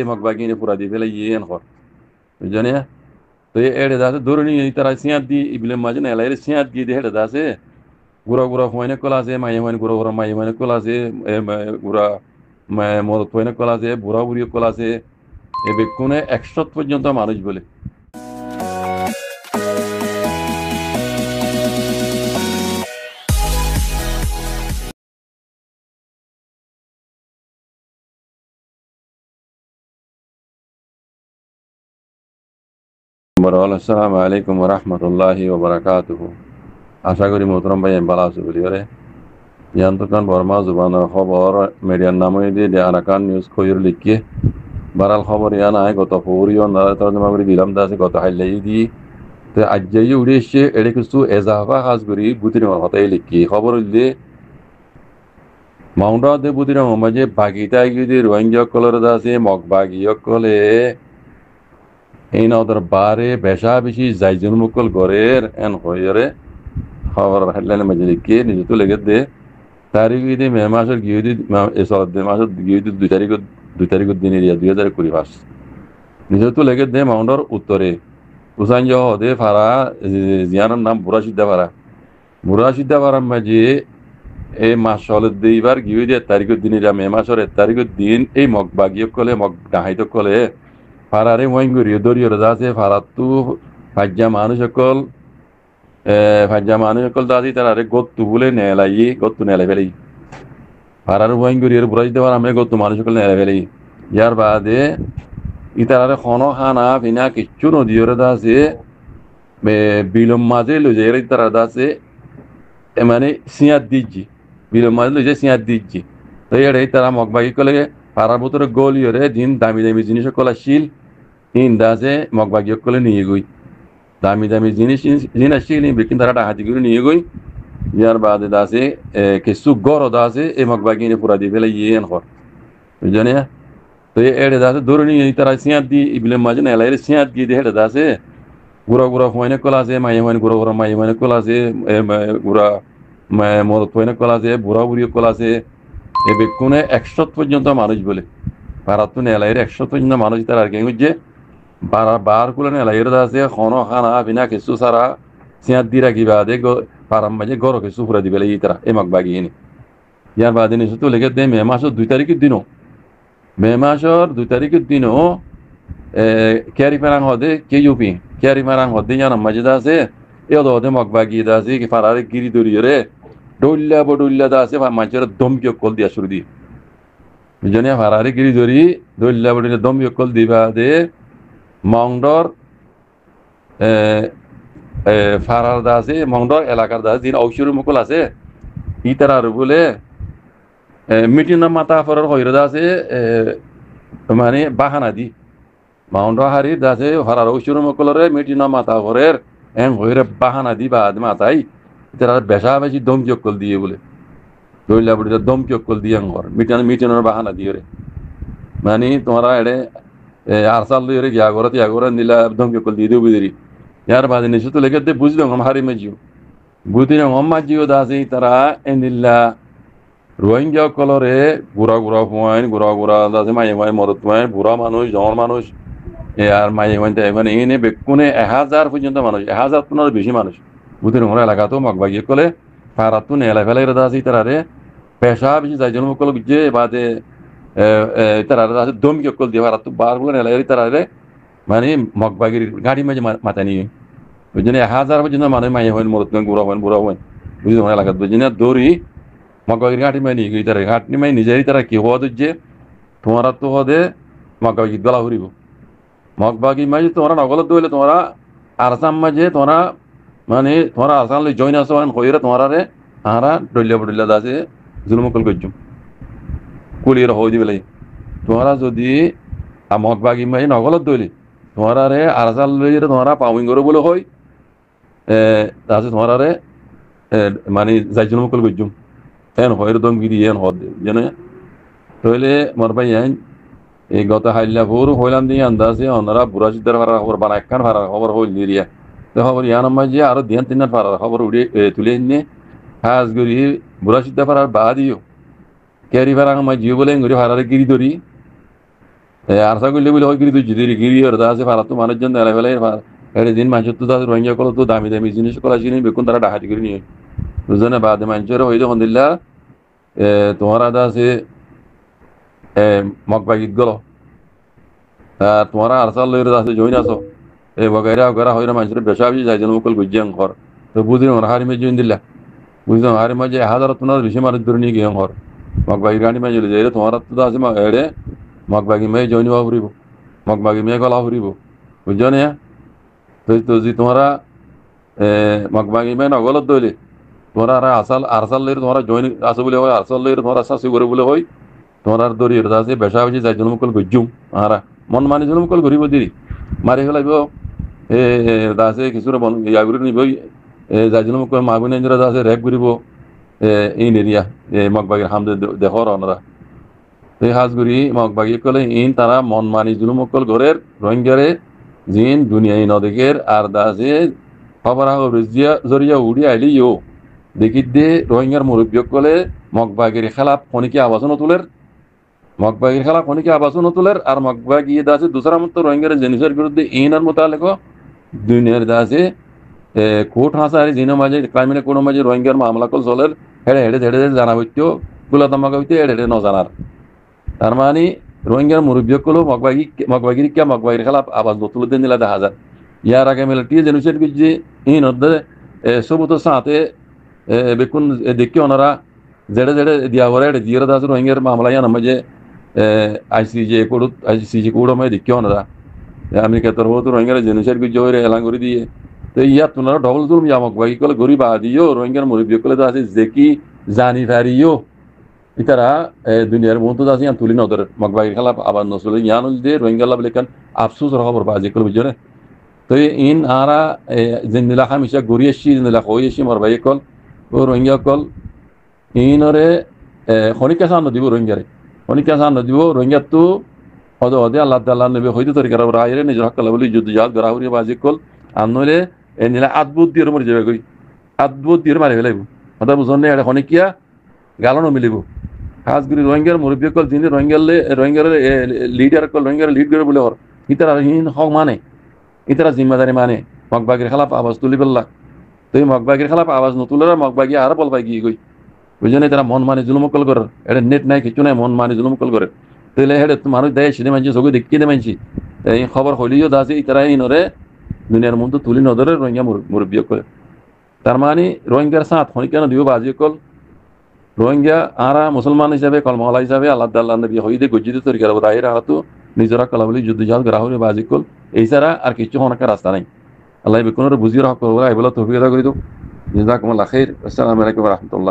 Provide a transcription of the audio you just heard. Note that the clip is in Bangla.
e magbagine pura di vela yen hor jone to ede da doroni tara siat di ibile majne ela ere siat di de heda da se gura gura hoine kola se mai hoine gura gura mai hoine kola se gura mai mod hoine kola se bura buri kola se e বেকুনে 100 পর্যন্ত মানুষ বলে আসসালামু আলাইকুম ওয়া রাহমাতুল্লাহি ওয়া বারাকাতুহু আশা করি মোহতরম ভাই ভালো আছো বলি করে ইয়ান্তকান বর্মা জুবানের খবর মিডিয়ার নামে দিয়ে আরাকান নিউজ খবর লিখিয়ে বারাল খবর ইয়ান আয় গত পৌরিও না তরজমা করে দিলাম দাসে গত হাইলাই দি তো আজ যাই উড়ে এসে এটা কিছু এজাফা কাজ করি বুতির হতাই লিখি খবর দিয়ে মাউন্টা দে বুতির মাঝে বাগিতা গিয়ে রোহিঙ্গা কলর দাসে মগ বাগিয় কলে এই না ওদের বারে বেশা বেশি যাইজন মুকল গড়ের এন হয়ে খবর হেডলাইনের মাঝে লিখে নিজে তো লেগে দে তারিখ দিয়ে মে মাসের গিয়ে দি মাসের গিয়ে দি 2 তারিখের দিন এরিয়া 2025 নিজে তো লেগে দে মাউন্টর উত্তরে উসান যাওয়া হদে ফারা জিয়ানোর নাম বুড়া সিদ্ধা ফারার মাঝে এই মাস হলের এইবার গিয়ে দিয়ে তারিখের দিন এরিয়া মে মাসের 1 তারিখের দিন এই মগ বাগিয়ে কলে মগ ডাহাইত কলে ফারারে ওয়াইঙ্গুরি দরিয় আছে ফারাতু ফাজ্জা মানুষ সকল দাদি তারারে গত্তু বলে নেলাই গত্তু নেলাই ফেলাই ফারার ওয়াইঙ্গুরি এর বুড়াই দেওয়ার আমি গত্তু মানুষ সকল নেলাই ফেলাই ইয়ার বাদে ইতারারে খন খানা পিনা কিচ্ছু নদীরে আছে বিলম মাঝে লই যায় তারা আছে মানে সিয়াত দিচ্ছি বিলম মাঝে লই যায় সিয়াত দিচ্ছি তো এর তারা মগবাগি কলে ফারার ভিতরে গলিয়রে দিন দামি দামি জিনিস সকল আসছিল ইন দাসে মগবাগি কলে নিয়ে গই দামি দামি জিনিস আসছিল বিকিন তারা ডাহাতি করে নিয়ে গই ইয়ার বাদে দাসে কিছু গড় দাসে এই মগবাগি পুরা দিয়ে ফেলে ইয়েন হর বুঝলে তো এড়ে দাসে ধরে তারা সিয়াত দি ইবিলে মাঝে এলাই সিয়াত গিয়ে দিয়ে হেঁটে দাসে গুড়া গুড়া হইনে কলা আছে মাই হইনে গুড়া গুড়া মাই হইনে কলা আছে গুড়া মদ হইনে কলা আছে বুড়া বুড়ি কলা আছে এ বেকুনে 100 পর্যন্ত মানুষ বলে ভারত এলাইয়ের 100 পর্যন্ত মানুষ তার আর কি হচ্ছে বার কুলে এলাইয়ের আছে খন খানা বিনা কিছু সারা সিয়াত দি রাখি বাদে পারাম মাঝে গড় কিছু ফুরা দিবে এই তারা এই মগ বাগিয়ে নি ইয়ার বাদে নিশ্চয় তো লেগে দে মে মাসের 2 তারিখের দিনও মে মাসের 2 তারিখের দিনও ক্যারি পারাং হদে কে ইউপি ক্যারি মারাং হদে জানাম মাঝে আছে এ হদে মগ বাগিয়ে আছে কি ফারারে গিরি দরিয়ে ডল্লা আছে মাঝের দমকিও কল দিয়া শুরু দিয়ে বুঝলি ফারারে গিরি ধরি ডল্লা বডুল্লা দমকিও কল দিবা দে মাউন্ডর ফারার দা আছে মাউন্ডর এলাকার দা দিন ঔষুর মুকুল আছে ইতার বলে মিটিং মাথা ফরার হইরে দা আছে মানে বাহানা দি মাউন্ডর হারি দা আছে ফারার ঔষুর মুকুলরে মিটিং মাথা ফরের এন হইরে বাহানা দি বাদ মাথাই তারা বেশা বেশি দমকি কল দিয়ে বলে দইলা বড়ি দমকি কল দিয়ে ঘর মিটানোর বাহানা দিয়ে রে মানে তোমরা এড়ে আরসাল দিয়ে গিয়া ঘর নিলা দমকি কল দিয়ে দেবো দেরি ইয়ার বাদে নিশ্চয় তো লেগে দে বুঝলো হারি মাজিও বুঝি মাজিও দাসি তারা এনিল্লা রোহিঙ্গা কলরে গুড়া দাসে মাই মদত বুড়া মানুষ জমর মানুষ আর মাই মানে এনে বেকুনে 1000 পর্যন্ত মানুষ 1000 বেশি মানুষ বুধের ঘর এলাকাতেও মগবাগিয়ে কলে ফারাতু নেলা ফেলাই রেদা আছে তারারে পেশা বেশি যাইজন মুকল বুঝে বাদে তারারে আছে দমকি কল দিয়ে ফারাতু বার বলে নেলাই তারারে মানে মগবাগির গাড়ি মাঝে মাথা নিয়ে বুঝছেন 1000 পর্যন্ত মানে মাই হইন মরত বুড়া হইন বুঝি ঘর এলাকাত বুঝছেন দৌড়ি মগবাগির গাড়ি মাই নিয়ে গই তারা ঘাটনি মাই নিজেরই তারা কি হওয়া যে তোমারা তো হদে মগবাগি গলা ঘুরিব মগবাগি মাঝে তোমরা নগলত দইলে তোমরা আরসাম মাঝে তোমরা মানে তোমরা আসান লই জয়েন আসো কইরা তোমারে আরা ডল্লা দাসে জুলুমকল গজ্জুম কুলির হই দিবেলাই তোমরা যদি মগবাগি মাই নগলত দইলি তোমারে আরসাল লই তোমরা পাউইং করে বলে হই দাসে তোমারে মানে যাই জুলুমকল গজ্জুম এন হইর দম গিরি এন হদ জানে তইলে মোর ভাই এই গত হাইল্লা ভোর হইলাম দিয়ে আন্দাজে ওনারা বুড়া সিদ্ধার ভাড়া খবর বানা একখান ভাড়া খবর হইল নিরিয়া খবর ইয়ান মাঝে আরো ধ্যান 3 পারার খবর উড়ে তুলে এনে হাজ গরি বুড়া সিদ্ধা পারার বা দিও ক্যারি ভাড়া মাঝিও বলে গরি ভাড়ারে গিরি ধরি আরসা করলে বলে হয় কিন্তু যদি গিরি আর আছে ভারত তো মানুষজন দেয় ফেলে এর দিন মানুষ তো তাদের রোহিঙ্গা কল তো দামি দামি জিনিস কলা জিনিস বেকুন তারা ডাকাতি করে নিয়ে বুঝলে বাদে মানুষের হইলে হন্দিল্লা তোমার আদা আছে মগবাগিত গেল আর তোমার আরসাল লইর আছে জইন আছো এই বগাইরা ওগারা হইরা মানুষের বেশা বেশি যাই যেন মুকল গুজিয়াং ঘর তো বুঝলি আমার হারি মেয়ে জইন দিল্লা বুঝলাম হারি মাঝে হাজার তোমার বেশি মানুষ ধরে নিয়ে গিয়ে ঘর মগবাগি গাড়ি মাঝে যাই তোমার তো আছে এড়ে মগবাগি মেয়ে জইন হওয়া ফুরিব মগবাগি মেয়ে গলা ফুরিব বুঝছো না তো তো যদি তোমরা মগবাগি মেয়ে নগলত দইলে তোমরা আর আসাল আরসাল লইর তোমরা জইন আছে বলে হয় আরসাল লইর তোমরা শাসি করে বলে হয় তোমরা দড়ি আছে বেশা বেশি যাই জন্য মুকল গুজুম আরা মন মানি জন্য মুকল ঘুরিব দিদি মারি ফেলাইব আছে কিছুরে মন ইয়া করে নিব যাই জন্য মুকল মাগুন এঞ্জরা আছে রেপ ঘুরিব ইন এরিয়া মগবাগির হামদে দেখর অনরা এই হাজগুড়ি মগবাগি কলে ইন তারা মন মানি জুলুম মুকল ঘরের রোহিঙ্গারে জিন দুনিয়াই নদেকের আর দাসে খবর জরিয়া উড়ি আইলি ইউ দেখি দে রোহিঙ্গার মুরব্বী কলে মগবাগির খেলাপ খনিকে আবাসন তুলের মগবাগির খেলা খনিকে আবাসন তুলের আর মগবাগি দাসে দুসরা মতো রোহিঙ্গার জিনিসের বিরুদ্ধে ইনার মোতালেক দুনিয়ার দাসে কোর্ট হাসারি জিনো মাঝে ক্রাইমিনে কোনো মাঝে রোহিঙ্গার মামলা কল চলের হেড়ে হেড়ে ধেড়ে ধেড়ে জানা হইতো গুলাতামাকা হইতে হেড়ে হেড়ে নজানার তার মানে রোহিঙ্গার মুরব্বী কলো মগবাগির কিয়া মগবাগির খেলা আবাস তুলে দিন দিলা দেখা যায় ইয়ার আগে মিলিটারি জেনুসাইড করছে ইন সবুত সাথে বেকুন দেখি ওনারা জেড়ে জেড়ে দিয়া করে দিয়ে দাস রোহিঙ্গার মামলা ইয়ান মাঝে আইসিজে কোড আমি দেখি ওনারা আমেরিকা তরফ তো রোহিঙ্গার জেনুসাইড করছে হয়ে এলান করে দিয়ে তো ইয়াত তোনারা ডবল জুলুম ইয়ামক বাকি কলে গরিব আদিও রোহিঙ্গার মুরব্বী কলে তো আছে দেখি জানি পারিও ইতারা দুনিয়ার মতো আছে ইয়ান তুলি নদর মগবাগির খেলা আবার নসলে ইয়ান দিয়ে রোহিঙ্গা লাভ লেখান আফসোস খবর বাজে কলে বুঝছো না তো ইন আরা জিন্দিলা খামিশা ঘুরি এসছি জিন্দিলা হয়ে এসছি মর ভাই কল ও রোহিঙ্গা কল ইনরে খনিকা সান দিব রোহিঙ্গারে খনিকা সান দিব রোহিঙ্গা তো হদে হদে আল্লাহ তাল্লাহ নবী হইতে তরিকার রায়রে নিজের হকাল বলি যুদ্ধ জাহাজ গড়াহুরি বাজি কল আর নইলে এ নিলে আদবুত দিয়ে মরে যাবে গই আদবুত দিয়ে মারি ফেলাইব হঠাৎ বুঝন নেই এটা খনিকিয়া গালনো মিলিব খাসগুড়ি রোহিঙ্গার মুরব্বী কল যিনি রোহিঙ্গার লিডার কল রোহিঙ্গার লিড করে বলে হর ইতারা হিন হক মানে ইতারা জিম্মাদারি মানে মগবাগির খেলাপ আওয়াজ তুলি পেল্লা তো এই মগবাগির খেলাপ আওয়াজ নতুলের মগবাগি আর বলবাই গিয়ে গই বুঝলেন তারা মন মানে জুলুমকল করে এটা নেট নাই কিছু নাই মন মানে জুলুমকল করে তাহলে হেডে মানুষ দেয় সেটা মানছি চোখে দেখি দে মানছি এই খবর হইলেও দাসে তারা এই নরে দুনিয়ার মধ্যে তুলি নদরে রোহিঙ্গা মুরব্বী করে তার মানে রোহিঙ্গার সাথ হনিকা দিব বাজি কল রোহিঙ্গা আরা মুসলমান হিসাবে কলমহলা হিসাবে আল্লাহ আল্লাহ নবী হইদে গজ্জিদে তরিকার রাহের আহাতু নিজরা কলাবলি যুদ্ধ জাহাজ গ্রাহরে বাজি কল এই ছাড়া আর কিছু হনাকার রাস্তা নাই আল্লাহ বিকুনের বুঝিয়ে রাখ এগুলো তফিক করে দিও জাযাকুমুল্লাহ খাইর আসসালামু আলাইকুম ওয়া রাহমাতুল্লাহ।